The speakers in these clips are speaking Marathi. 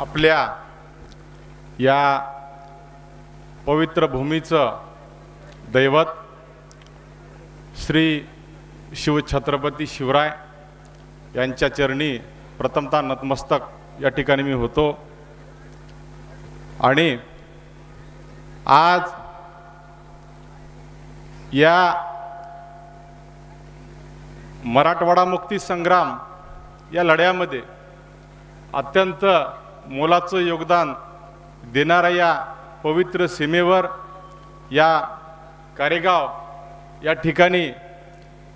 आपल्या या पवित्र भूमीचं दैवत श्री शिवछत्रपती शिवराय यांच्या चरणी प्रथमतः नतमस्तक या ठिकाणी मी होतो। आणि आज या मराठवाडा मुक्ती संग्राम या लढ्यामध्ये अत्यंत मोलाचं योगदान देणाऱ्या या पवित्र सीमेवर या कारेगाव या ठिकाणी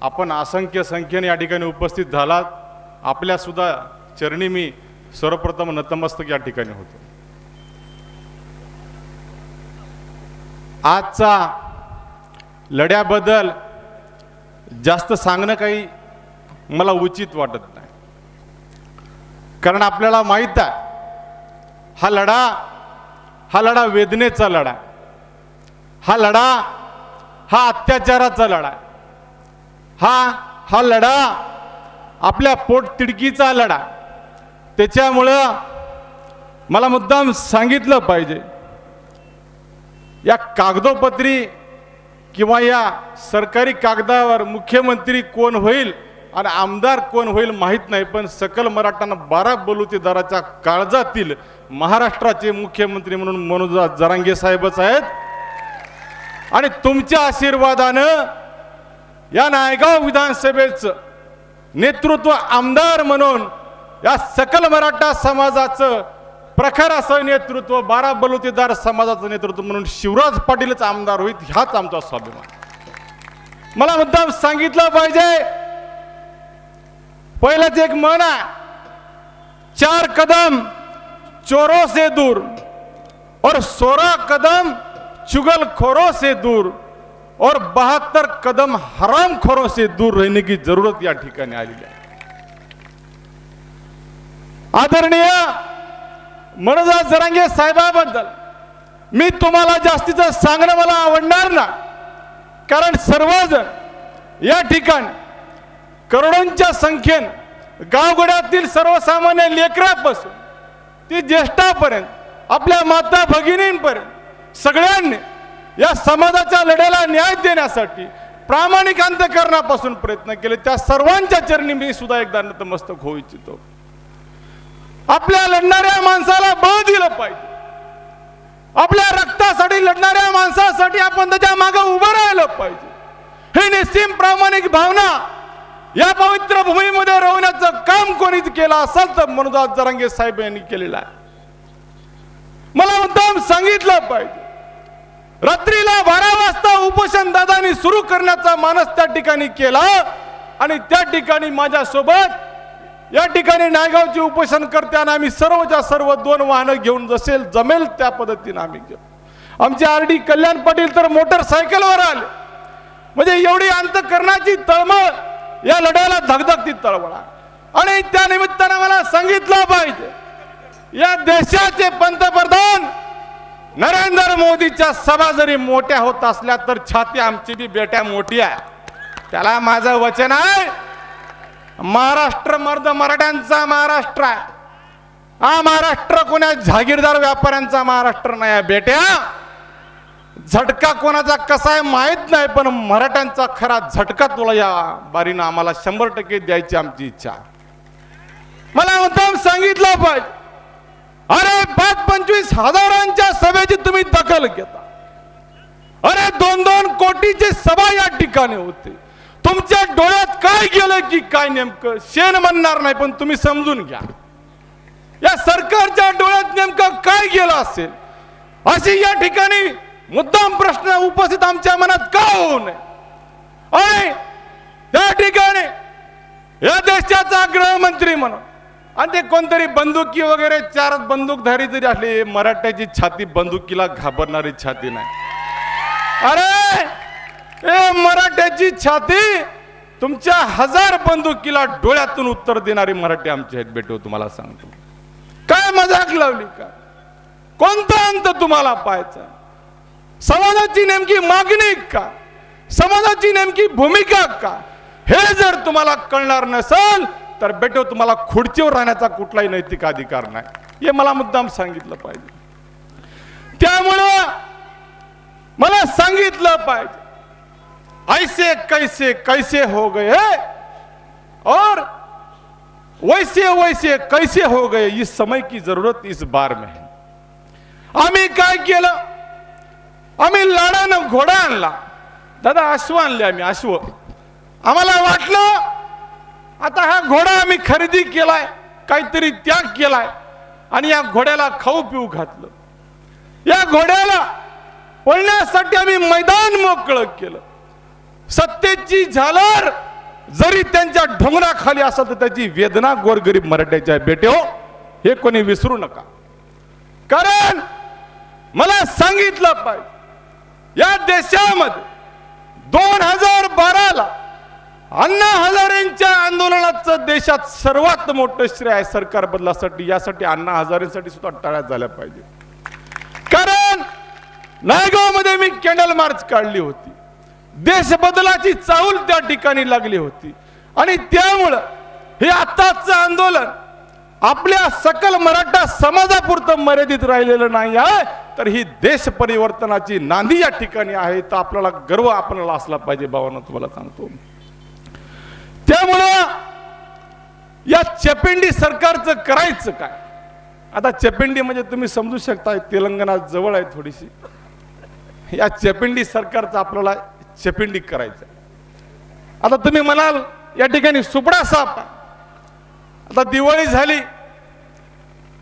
आपण असंख्य संख्येने या ठिकाणी उपस्थित झालात। आपल्या सुद्धा चरणी मी सर्वप्रथम नतमस्तक या ठिकाणी होतो। आजचा लढ्याबद्दल जास्त सांगणं काही मला उचित वाटत नाही, कारण आपल्याला माहित आहे हा लढा वेदनेचा लढा, हा अत्याचाराचा लढा, हा लढा आपल्या पोटतिडकीचा लढा। त्याच्यामुळं मला मुद्दाम सांगितलं पाहिजे, या कागदोपत्री किंवा या सरकारी कागदावर मुख्यमंत्री कोण होईल आणि आमदार कोण होईल माहीत नाही, पण सकल मराठ्यांना 12 बलुतेदाराच्या काळजातील महाराष्ट्राचे मुख्यमंत्री म्हणून मनोज जरांगे साहेबच आहेत। आणि तुमच्या आशीर्वादानं या नायगाव विधानसभेचं नेतृत्व आमदार म्हणून या सकल मराठा समाजाचं प्रखर असं नेतृत्व, 12 बलुतेदार समाजाचं नेतृत्व म्हणून शिवराज पाटीलच आमदार होईल, हाच आमचा स्वाभिमान। मला मुद्दाम सांगितलं पाहिजे, पहिलंच एक म्हण आहे, 4 कदम चोरों से दूर और 16 कदम चुगलखोरों से दूर और 72 कदम हरामखोरों से दूर रहने की जरूरत या ठिकाणी आलेली आहे। आदरणीय मनोज जरांगे साहेबाबद्दल मी तुम्हाला जास्तीचं सांगणं मला आवडणार ना, कारण सर्वजण या ठिकाणी करोडोंच्या संख्येने गावगड्यातील सर्वसामान्य लेकरापासून ती ज्येष्ठापर्यंत आपल्या माता भगिनींपर्यंत सगळ्यांनी या समाजाच्या लढ्याला न्याय देण्यासाठी प्रामाणिक अंतःकरणापासून प्रयत्न केले। त्या सर्वांच्या चरणी मी सुद्धा एकदा नतमस्तक होऊ इच्छितो। आपल्या लढणाऱ्या माणसाला बळ दिलं पाहिजे, आपल्या रक्तासाठी लढणाऱ्या माणसासाठी आपण त्याच्या मागे उभं राहिलं पाहिजे। ही निस्सीम प्रामाणिक भावना या पवित्र भूमीमध्ये राहण्याचं काम कोणी केलं असेल तर मनोज जरांगे साहेब यांनी केलेलं आहे। मला मुद्दाम सांगितलं पाहिजे, रात्रीला 12 वाजता उपोषण दादांनी सुरू करण्याचा मानस त्या ठिकाणी केला आणि त्या ठिकाणी माझ्यासोबत या ठिकाणी नायगावचे उपोषण करताना आम्ही सर्वच्या सर्व 2 वाहनं घेऊन जमेल त्या पद्धतीने आम्ही गेलो। आमचे आरडी कल्याण पाटील तर मोटरसायकलवर आले, म्हणजे एवढी अंतःकरणाची तळमळ या लढ्याला धगधगती तळमळ। आणि त्या निमित्तानं मला सांगितलं पाहिजे, या देशाचे पंतप्रधान नरेंद्र मोदीच्या सभा जरी मोठ्या होत असल्या तर छाती आमची बी बेट्या मोठी आहे। त्याला माझं वचन आहे, महाराष्ट्र मर्द मराठ्यांचा महाराष्ट्र आहे, हा महाराष्ट्र कोणा जागीरदार व्यापाऱ्यांचा महाराष्ट्र नाही आहे बेट्या। झटका कोणाचा कसा आहे माहित नाही, पण मराठ्यांचा खरा झटका तुला या बारीनं आम्हाला 100% द्यायची आमची इच्छा। मला मुद्दाम सांगितलं पाहिजे, अरे 25-25 हजारांच्या सभेची तुम्ही दखल घेता, अरे 2-2 कोटीची सभा या ठिकाणी होते। तुमच्या डोळ्यात काय गेलं की काय नेमकं शेण म्हणणार नाही, पण तुम्ही समजून घ्या, या सरकारच्या डोळ्यात नेमकं काय गेलं असेल अशी या ठिकाणी मुद्दाम प्रश्न उपस्थित आमच्या मनात का होऊ नये। आणि त्या ठिकाणी या देशाचा गृहमंत्री म्हणून आणि ते कोणतरी बंदुकी वगैरे 4 बंदूकधारी जरी असले, मराठ्याची छाती बंदुकीला घाबरणारी छाती नाही। अरे मराठ्याची छाती तुमच्या 1000 बंदुकीला डोळ्यातून उत्तर देणारी मराठी आमचे आहेत बेटो। तुम्हाला सांगतो, काय मजाक लावली का? कोणता अंत तुम्हाला पाहायचा? समाजाची नेमकी मागणी का, समाजाची नेमकी भूमिका का, हे जर तुम्हाला कळणार नसेल तर बेटो तुम्हाला खुर्चीवर राहण्याचा कुठलाही नैतिक अधिकार नाही, हे मला मुद्दाम सांगितलं पाहिजे. त्यामुळे मला सांगितलं पाहिजे ऐसे कैसे कैसे हो गए और वैसे वैसे कैसे हो गए, इस समय की जरूरत इस बार में है. आम्ही काय केलं, आम्ही लाडानं घोडा आणला. दादा अश्व आणले, आम्ही अश्व. आम्हाला वाटलं आता हा घोडा आम्ही खरेदी केलाय, काहीतरी त्याग केलाय आणि या घोड्याला खाऊ पिऊ घातलं. या घोड्याला पळण्यासाठी आम्ही मैदान मोकळं केलं. सत्तेची झालर जरी त्यांच्या ढोंगराखाली असेल तर त्याची वेदना गोरगरीब मराठ्याच्या बेटे हो, हे कोणी विसरू नका. कारण मला सांगितलं पाहिजे या देशामध्ये 2012ला अण्णा हजारेंच्या आंदोलनाचं देशात सर्वात मोठं श्रेय आहे सरकार बदलासाठी. यासाठी अण्णा हजारेंसाठी सुद्धा टाळ्या झाल्या पाहिजे. कारण नायगावमध्ये मी कॅन्डल मार्च काढली होती, देश बदलाची चाहूल त्या ठिकाणी लागली होती आणि त्यामुळं हे आताचं आंदोलन आपल्या सकल मराठा समाजापुरतं मर्यादित राहिलेलं नाही आहे, तर ही देश परिवर्तनाची नांदी या ठिकाणी आहे. तर आपल्याला गर्व आपल्याला असला पाहिजे भावांनो, तुम्हाला सांगतो. त्यामुळं या चेपेंडी सरकारचं करायचं काय. आता चेपेंडी म्हणजे तुम्ही समजू शकता तेलंगणा जवळ आहे थोडीशी. या चेपेंडी सरकारचं आपल्याला चेपेंडी करायचं. आता तुम्ही म्हणाल या ठिकाणी सुपडा साप. आता दिवाळी झाली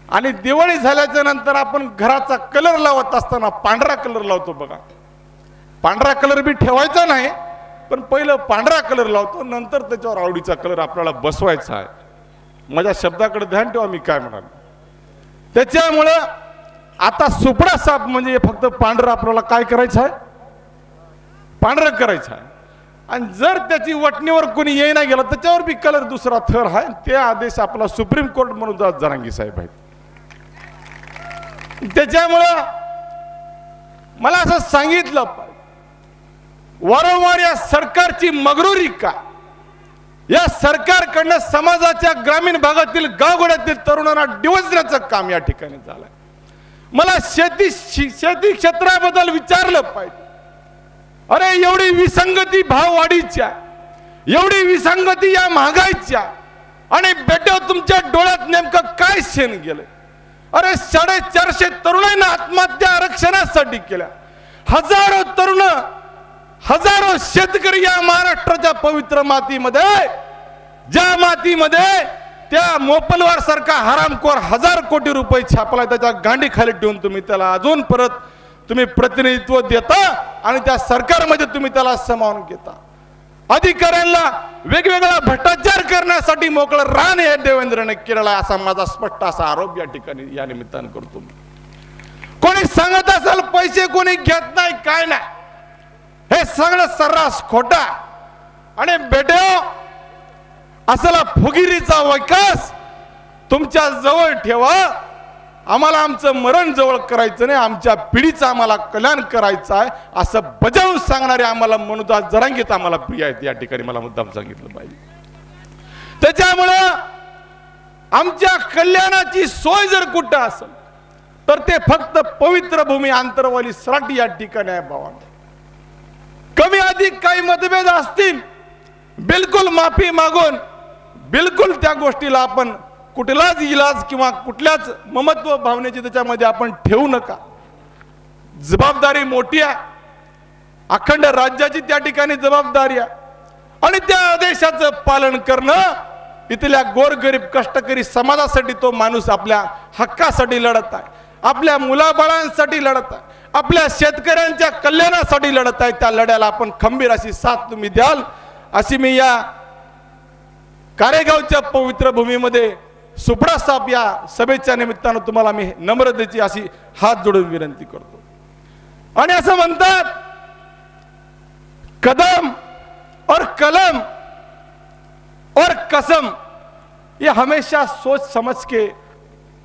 आणि दिवाळी झाल्याच्या नंतर आपण घराचा कलर लावत असताना पांढरा कलर लावतो बघा. पांढरा कलर बी ठेवायचा नाही, पण पहिलं पांढरा कलर लावतो, नंतर त्याच्यावर आवडीचा कलर आपल्याला बसवायचा आहे. माझ्या शब्दाकडे ध्यान ठेवा मी काय म्हणाल. त्याच्यामुळं आता सुपडा साप म्हणजे फक्त पांढरं आपल्याला काय करायचं आहे, पांढरं करायचं आहे. आणि जर त्याची वटणीवर कोणी येईना गेला त्याच्यावर बी कलर दुसरा थर आहे. ते आदेश आपला सुप्रीम कोर्ट म्हणून जरांगी साहेब आहेत. त्याच्यामुळं मला असं सांगितलं पाहिजे वारंवार या सरकारची मगरुरी का, या सरकारकडनं समाजाच्या ग्रामीण भागातील गावगड्यातील तरुणांना डिवचण्याचं काम या ठिकाणी झालंय. मला शेती क्षेत्राबद्दल विचारलं पाहिजे. अरे एवढी विसंगती भाववाढीच्या, एवढी विसंगती या महागाईच्या, आणि बेटे तुमच्या डोळ्यात नेमकं काय शेण गेलं. अरे 450 तरुणांना आत्महत्या आरक्षणासाठी केल्या. हजारो तरुण, हजारो शेतकरी या महाराष्ट्राच्या पवित्र मातीमध्ये, ज्या मातीमध्ये त्या मोपलवार सारखा हरामखोर 1000 कोटी रुपये छापला, त्याच्या गांडी खाली ठेवून तुम्ही त्याला अजून परत तुम्ही प्रतिनिधित्व देता आणि त्या सरकारमध्ये तुम्ही त्याला सामावून घेता. अधिकाऱ्यांना वेगवेगळा भ्रष्टाचार करण्यासाठी मोकळं रान हे देवेंद्रने केलेला आहे, असा माझा स्पष्ट असा आरोप या ठिकाणी या निमित्तानं करतो. कोणी सांगत असेल पैसे कोणी घेत नाही काय नाही, हे सगळं सर्रास खोटा. आणि बेटे असला फुगिरीचा विकास तुमच्या जवळ ठेवा. आम्हाला आमचं मरण जवळ करायचं नाही, आमच्या पिढीचं आम्हाला कल्याण करायचं आहे असं बजावून सांगणारे आम्हाला मनोदास जरांगीत आम्हाला प्रिय आहेत या ठिकाणी मला मुद्दाम सांगितलं पाहिजे. त्याच्यामुळं आमच्या कल्याणाची सोय जर कुठं असेल तर ते फक्त पवित्र भूमी आंतरवाली सराटी या ठिकाणी आहे भावांनो. कमी अधिक काही मतभेद असतील, बिलकुल माफी मागून बिलकुल त्या गोष्टीला आपण कुठलाच इलाज किंवा कुठल्याच ममत्व भावनेची त्याच्यामध्ये आपण ठेवू नका. जबाबदारी मोठी आहे, अखंड राज्याची त्या ठिकाणी जबाबदारी आहे आणि त्या आदेशाचं पालन करणं. इथल्या गोरगरीब कष्टकरी समाजासाठी तो माणूस आपल्या हक्कासाठी लढत आहे, आपल्या मुलाबाळांसाठी लढत आहे, आपल्या शेतकऱ्यांच्या कल्याणासाठी लढत आहे. त्या लढ्याला आपण खंबीर अशी साथ तुम्ही द्याल अशी मी या कारेगावच्या पवित्र भूमीमध्ये सुपडा साहेब या सभेच्या निमित्तानं तुम्हाला मी नम्रतेची अशी हात जोडून विनंती करतो. आणि असं म्हणतात कदम और कलम और कसम ये हमेशा सोच समझ के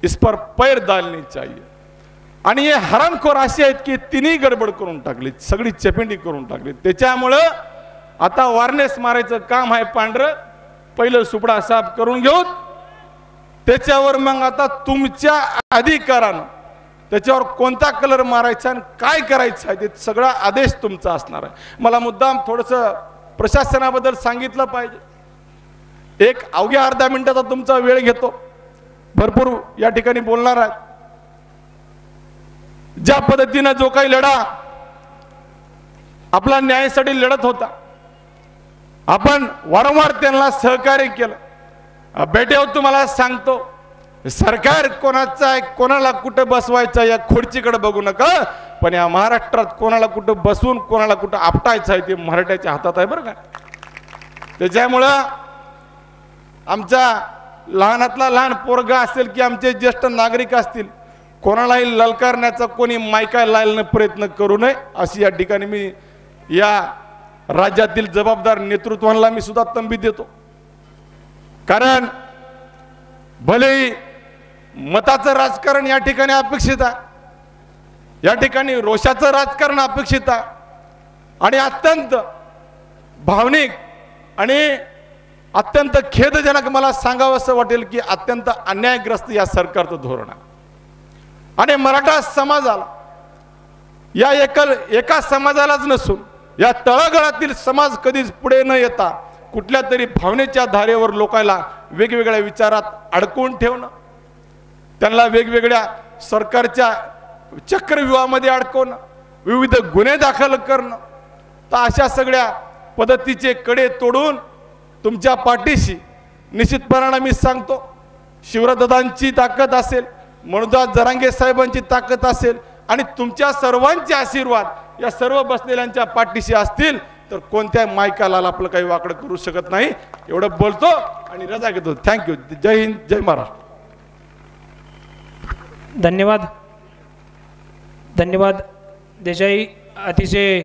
इस पर पैर डालनी चाहिए. आणि हे हरामखोर असे आहेत की तिन्ही गडबड करून टाकली, सगळी चेपेंडी करून टाकली. त्याच्यामुळं आता वारनेस मारायचं काम आहे पांढरं पहिलं सुपडा साफ करून घेऊ, त्याच्यावर मग आता तुमच्या अधिकारानं त्याच्यावर कोणता कलर मारायचा आणि काय करायचं आहे ते सगळा आदेश तुमचा असणार आहे। मला मुद्दाम थोडंसं प्रशासनाबद्दल सांगितलं पाहिजे। एक अवघ्या अर्ध्या मिनिटाचा तुमचा वेळ घेतो, भरपूर या ठिकाणी बोलणार आहे। ज्या पद्धतीने जो काही लढा आपला न्यायासाठी लढत होता, आपण वारंवार त्यांना सहकार्य केलं। बेट्यावर तुम्हाला सांगतो, सरकार कोणाचं आहे, कोणाला कुठं बसवायचं या खुर्चीकडे बघू नका, पण या महाराष्ट्रात कोणाला कुठं बसवून कोणाला कुठं आपटायचं आहे ते मराठ्याच्या हातात आहे बरं का। त्याच्यामुळं आमचा लहानातला लहान पोरगा असेल की आमचे ज्येष्ठ नागरिक असतील, कोणालाही ललकारण्याचा कोणी मायका लायला प्रयत्न करू नये अशी या ठिकाणी मी या राज्यातील जबाबदार नेतृत्वाला मी सुद्धा तंबी देतो। कारण भले मताचं राजकारण या ठिकाणी अपेक्षित आहे, या ठिकाणी रोषाचं राजकारण अपेक्षित आहे आणि अत्यंत भावनिक आणि अत्यंत खेदजनक मला सांगावं असं वाटेल की अत्यंत अन्यायग्रस्त या सरकारचं धोरण आहे। आणि मराठा समाजाला या एका समाजालाच नसून या तळागाळातील समाज कधीच पुढे न येता कुठल्या तरी भावनेच्या धारेवर लोकांना वेगवेगळ्या विचारात अडकवून ठेवणं, त्यांना वेगवेगळ्या सरकारच्या चक्रव्यूहामध्ये अडकवणं, विविध गुन्हे दाखल करणं, तर अशा सगळ्या पद्धतीचे कडे तोडून तुमच्या पाठीशी निश्चितपणाने मी सांगतो शिवराजदादांची ताकद असेल, मनोजदादा जरांगे साहेबांची ताकद असेल आणि तुमच्या सर्वांचे आशीर्वाद या सर्व बसलेल्यांच्या पाठीशी असतील तर कोणत्या मायकाला आपलं काही वाकडं करू शकत नाही। एवढं बोलतो आणि रजा घेतो। थँक्यू। जय हिंद, जय महाराष्ट्र। धन्यवाद, धन्यवाद देसाई, अतिशय